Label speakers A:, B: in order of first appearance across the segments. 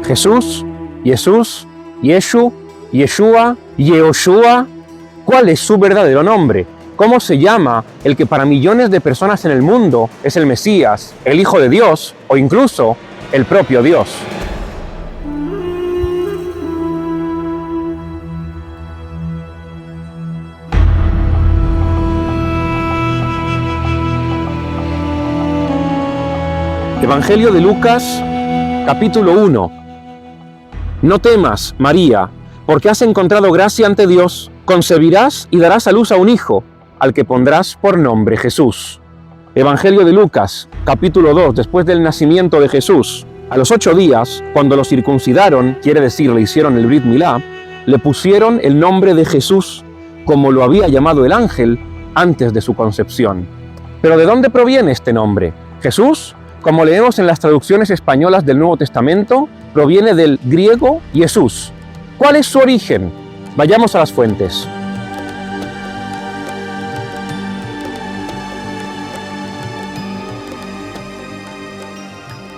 A: Jesús, Jesús, Yeshu, Yeshua, Yehoshua. ¿Cuál es su verdadero nombre? ¿Cómo se llama el que para millones de personas en el mundo es el Mesías, el Hijo de Dios o incluso el propio Dios? Evangelio de Lucas, capítulo 1. No temas, María, porque has encontrado gracia ante Dios. Concebirás y darás a luz a un hijo, al que pondrás por nombre Jesús. Evangelio de Lucas, capítulo 2. Después del nacimiento de Jesús, a los 8 días, cuando lo circuncidaron, quiere decir, le hicieron el Brit Milá, le pusieron el nombre de Jesús, como lo había llamado el ángel antes de su concepción. ¿Pero de dónde proviene este nombre? Jesús, como leemos en las traducciones españolas del Nuevo Testamento, proviene del griego Jesús. ¿Cuál es su origen? Vayamos a las fuentes.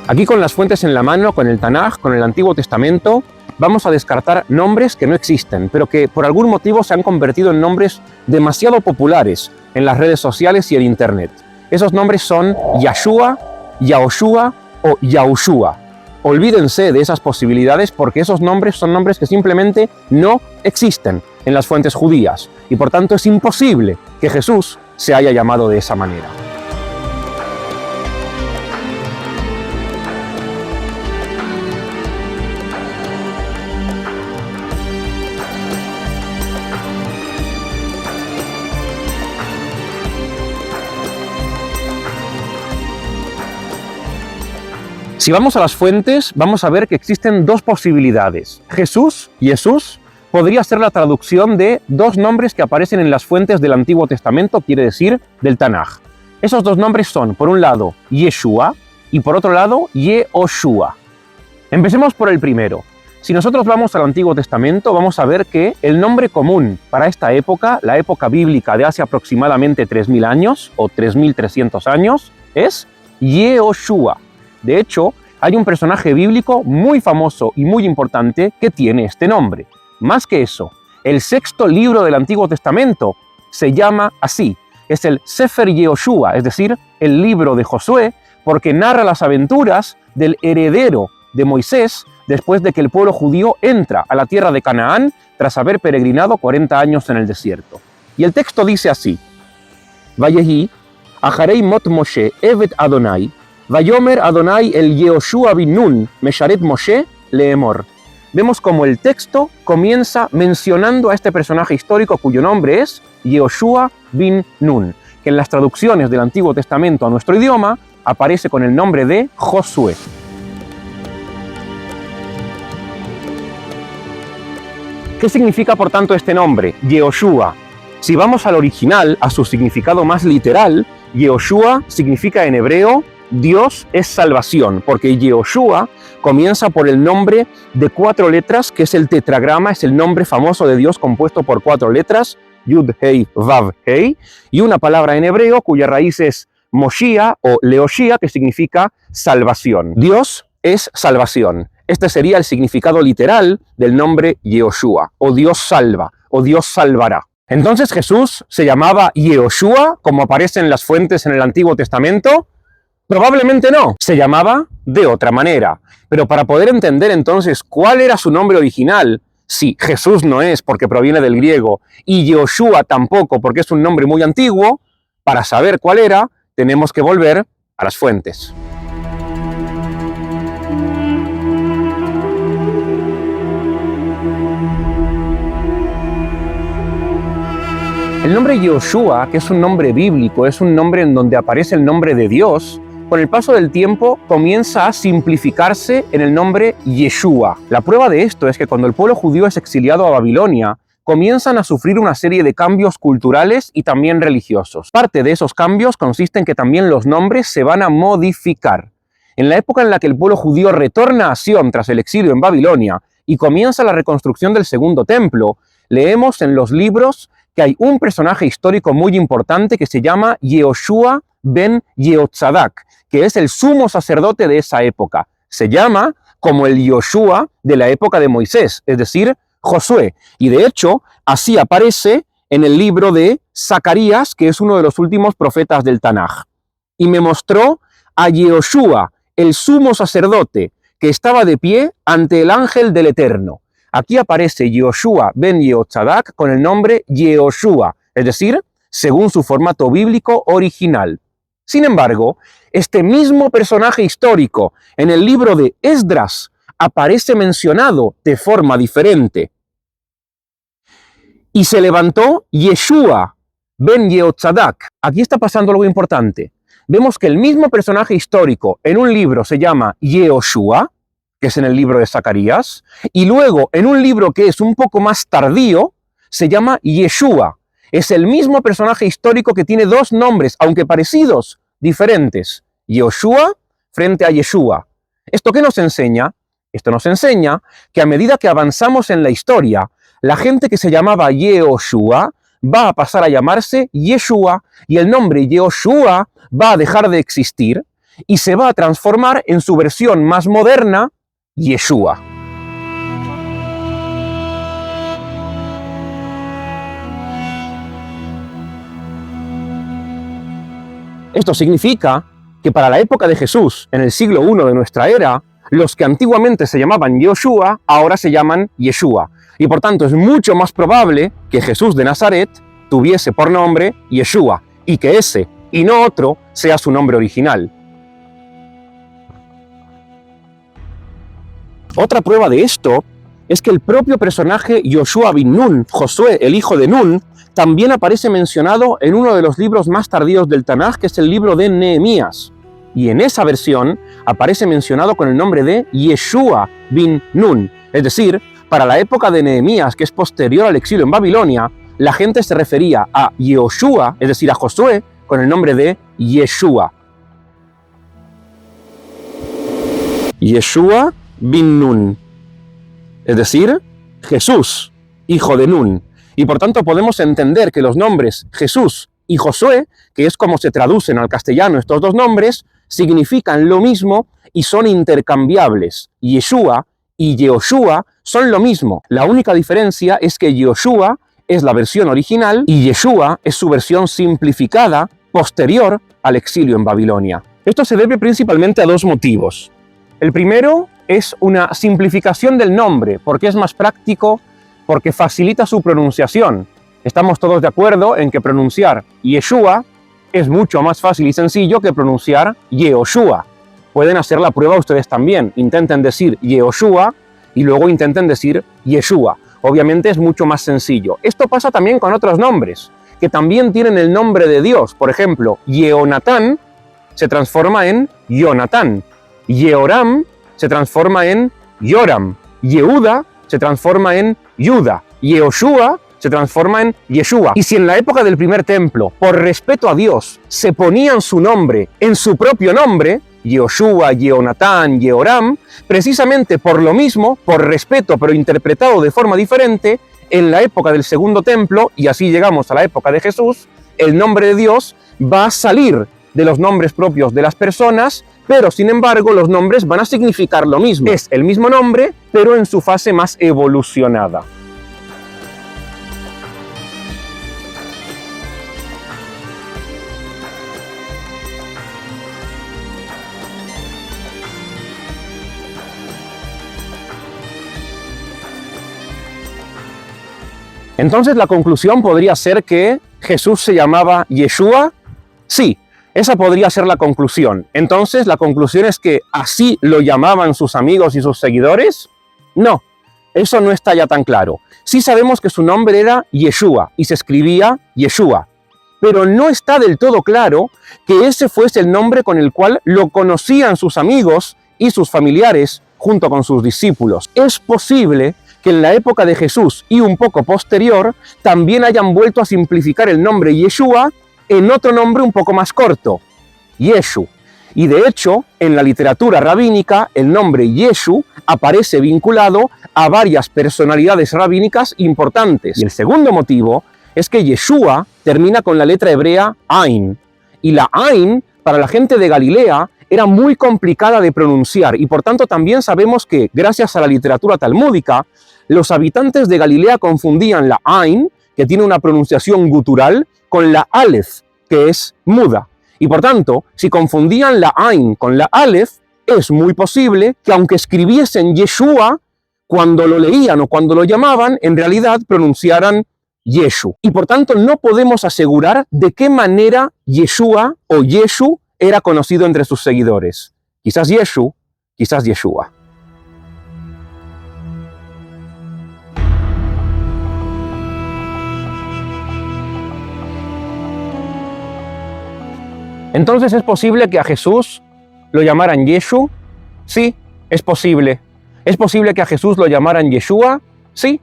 A: Aquí con las fuentes en la mano, con el Tanaj, con el Antiguo Testamento, vamos a descartar nombres que no existen, pero que por algún motivo se han convertido en nombres demasiado populares en las redes sociales y en Internet. Esos nombres son Yahshua, Yahoshua o Yahushua. Olvídense de esas posibilidades porque esos nombres son nombres que simplemente no existen en las fuentes judías y por tanto es imposible que Jesús se haya llamado de esa manera. Si vamos a las fuentes, vamos a ver que existen dos posibilidades. Jesús, podría ser la traducción de dos nombres que aparecen en las fuentes del Antiguo Testamento, quiere decir, del Tanaj. Esos dos nombres son, por un lado, Yeshua y por otro lado, Yehoshua. Empecemos por el primero. Si nosotros vamos al Antiguo Testamento, vamos a ver que el nombre común para esta época, la época bíblica de hace aproximadamente 3.000 años o 3.300 años, es Yehoshua. De hecho, hay un personaje bíblico muy famoso y muy importante que tiene este nombre. Más que eso, el 6º libro del Antiguo Testamento se llama así. Es el Sefer Yehoshua, es decir, el libro de Josué, porque narra las aventuras del heredero de Moisés después de que el pueblo judío entra a la tierra de Canaán tras haber peregrinado 40 años en el desierto. Y el texto dice así: Vayehi, acharei mot Moshe, evet Adonai, Vayomer Adonai el Yehoshua bin Nun, Mesharet Moshe, leemor. Vemos como el texto comienza mencionando a este personaje histórico cuyo nombre es Yehoshua bin Nun, que en las traducciones del Antiguo Testamento a nuestro idioma aparece con el nombre de Josué. ¿Qué significa por tanto este nombre, Yehoshua? Si vamos al original, a su significado más literal, Yehoshua significa en hebreo Dios es salvación, porque Yehoshua comienza por el nombre de 4 letras, que es el tetragrama, es el nombre famoso de Dios compuesto por 4 letras, Yud, Hei, Vav, Hei, y una palabra en hebreo cuya raíz es Moshia o Leoshia, que significa salvación. Dios es salvación. Este sería el significado literal del nombre Yehoshua, o Dios salva, o Dios salvará. Entonces Jesús se llamaba Yehoshua, como aparece en las fuentes en el Antiguo Testamento. Probablemente no, se llamaba de otra manera. Pero para poder entender entonces cuál era su nombre original, si Jesús no es porque proviene del griego y Yehoshua tampoco porque es un nombre muy antiguo, para saber cuál era, tenemos que volver a las fuentes. El nombre Yehoshua, que es un nombre bíblico, es un nombre en donde aparece el nombre de Dios, con el paso del tiempo comienza a simplificarse en el nombre Yeshua. La prueba de esto es que cuando el pueblo judío es exiliado a Babilonia, comienzan a sufrir una serie de cambios culturales y también religiosos. Parte de esos cambios consiste en que también los nombres se van a modificar. En la época en la que el pueblo judío retorna a Sión tras el exilio en Babilonia y comienza la reconstrucción del segundo templo, leemos en los libros que hay un personaje histórico muy importante que se llama Yehoshua ben Yehotzadak, que es el sumo sacerdote de esa época. Se llama como el Yoshua de la época de Moisés, es decir, Josué. Y de hecho, así aparece en el libro de Zacarías, que es uno de los últimos profetas del Tanaj. Y me mostró a Yehoshua, el sumo sacerdote, que estaba de pie ante el ángel del Eterno. Aquí aparece Yehoshua ben Yehotzadak con el nombre Yehoshua, es decir, según su formato bíblico original. Sin embargo, este mismo personaje histórico en el libro de Esdras aparece mencionado de forma diferente. Y se levantó Yeshua ben Yehotzadak. Aquí está pasando algo importante. Vemos que el mismo personaje histórico en un libro se llama Yehoshua, que es en el libro de Zacarías, y luego en un libro que es un poco más tardío, se llama Yeshua. Es el mismo personaje histórico que tiene dos nombres, aunque parecidos, diferentes. Yehoshua frente a Yeshua. ¿Esto qué nos enseña? Esto nos enseña que a medida que avanzamos en la historia, la gente que se llamaba Yehoshua va a pasar a llamarse Yeshua, y el nombre Yehoshua va a dejar de existir y se va a transformar en su versión más moderna, Yeshua. Esto significa que para la época de Jesús, en el siglo I de nuestra era, los que antiguamente se llamaban Yehoshua, ahora se llaman Yeshua. Y por tanto es mucho más probable que Jesús de Nazaret tuviese por nombre Yeshua, y que ese, y no otro, sea su nombre original. Otra prueba de esto es que el propio personaje Yoshua bin Nun, Josué, el hijo de Nun, también aparece mencionado en uno de los libros más tardíos del Tanaj, que es el libro de Nehemías. Y en esa versión aparece mencionado con el nombre de Yeshua bin Nun. Es decir, para la época de Nehemías, que es posterior al exilio en Babilonia, la gente se refería a Yehoshua, es decir, a Josué, con el nombre de Yeshua. Yeshua bin Nun, es decir, Jesús, hijo de Nun. Y por tanto podemos entender que los nombres Jesús y Josué, que es como se traducen al castellano estos dos nombres, significan lo mismo y son intercambiables. Yeshua y Yehoshua son lo mismo. La única diferencia es que Yehoshua es la versión original y Yeshua es su versión simplificada posterior al exilio en Babilonia. Esto se debe principalmente a dos motivos. El primero es una simplificación del nombre, porque es más práctico, porque facilita su pronunciación. Estamos todos de acuerdo en que pronunciar Yeshua es mucho más fácil y sencillo que pronunciar Yehoshua. Pueden hacer la prueba ustedes también. Intenten decir Yehoshua y luego intenten decir Yeshua. Obviamente es mucho más sencillo. Esto pasa también con otros nombres, que también tienen el nombre de Dios. Por ejemplo, Yehonatán se transforma en Jonatán. Yehoram se transforma en Yoram. Yehuda se transforma en Yuda. Yehoshua se transforma en Yeshua. Y si en la época del primer templo, por respeto a Dios, se ponían su nombre en su propio nombre, Yehoshua, Yehonatán, Yehoram, precisamente por lo mismo, por respeto pero interpretado de forma diferente, en la época del segundo templo, y así llegamos a la época de Jesús, el nombre de Dios va a salir de los nombres propios de las personas, pero sin embargo los nombres van a significar lo mismo. Es el mismo nombre, pero en su fase más evolucionada. Entonces la conclusión podría ser que Jesús se llamaba Yeshua. Sí, esa podría ser la conclusión. Entonces la conclusión es que así lo llamaban sus amigos y sus seguidores. No, eso no está ya tan claro. Sí sabemos que su nombre era Yeshua y se escribía Yeshua, pero no está del todo claro que ese fuese el nombre con el cual lo conocían sus amigos y sus familiares junto con sus discípulos. Es posible que en la época de Jesús y un poco posterior también hayan vuelto a simplificar el nombre Yeshua en otro nombre un poco más corto, Yeshu. Y de hecho, en la literatura rabínica, el nombre Yeshu aparece vinculado a varias personalidades rabínicas importantes. Y el segundo motivo es que Yeshua termina con la letra hebrea Ain. Y la Ain, para la gente de Galilea, era muy complicada de pronunciar y por tanto también sabemos que, gracias a la literatura talmúdica, los habitantes de Galilea confundían la Ain, que tiene una pronunciación gutural, con la Aleph, que es muda. Y por tanto, si confundían la Ain con la Aleph, es muy posible que aunque escribiesen Yeshua, cuando lo leían o cuando lo llamaban, en realidad pronunciaran Yeshu. Y por tanto no podemos asegurar de qué manera Yeshua o Yeshu era conocido entre sus seguidores. Quizás Yeshu, quizás Yeshua. Entonces, ¿es posible que a Jesús lo llamaran Yeshu? Sí, es posible. ¿Es posible que a Jesús lo llamaran Yeshua? Sí,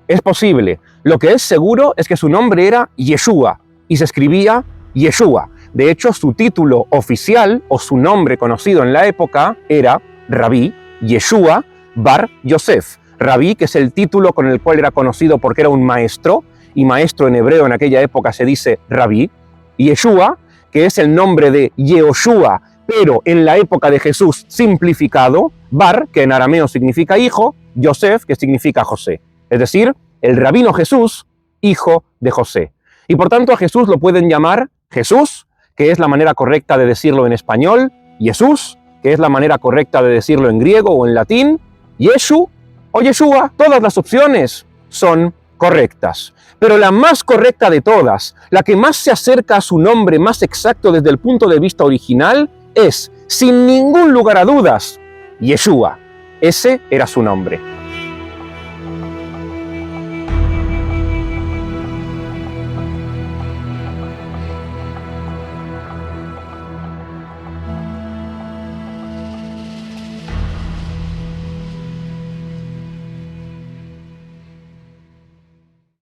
A: es posible. Lo que es seguro es que su nombre era Yeshua y se escribía Yeshua. De hecho, su título oficial o su nombre conocido en la época era Rabí Yeshua Bar Yosef. Rabí, que es el título con el cual era conocido porque era un maestro, y maestro en hebreo en aquella época se dice Rabí. Y Yeshua, que es el nombre de Yehoshua, pero en la época de Jesús simplificado, Bar, que en arameo significa hijo, Yosef, que significa José. Es decir, el rabino Jesús, hijo de José. Y por tanto a Jesús lo pueden llamar Jesús, que es la manera correcta de decirlo en español, Jesús, que es la manera correcta de decirlo en griego o en latín, Yeshu o Yeshua. Todas las opciones son correctas. Pero la más correcta de todas, la que más se acerca a su nombre más exacto desde el punto de vista original, es, sin ningún lugar a dudas, Yeshua. Ese era su nombre.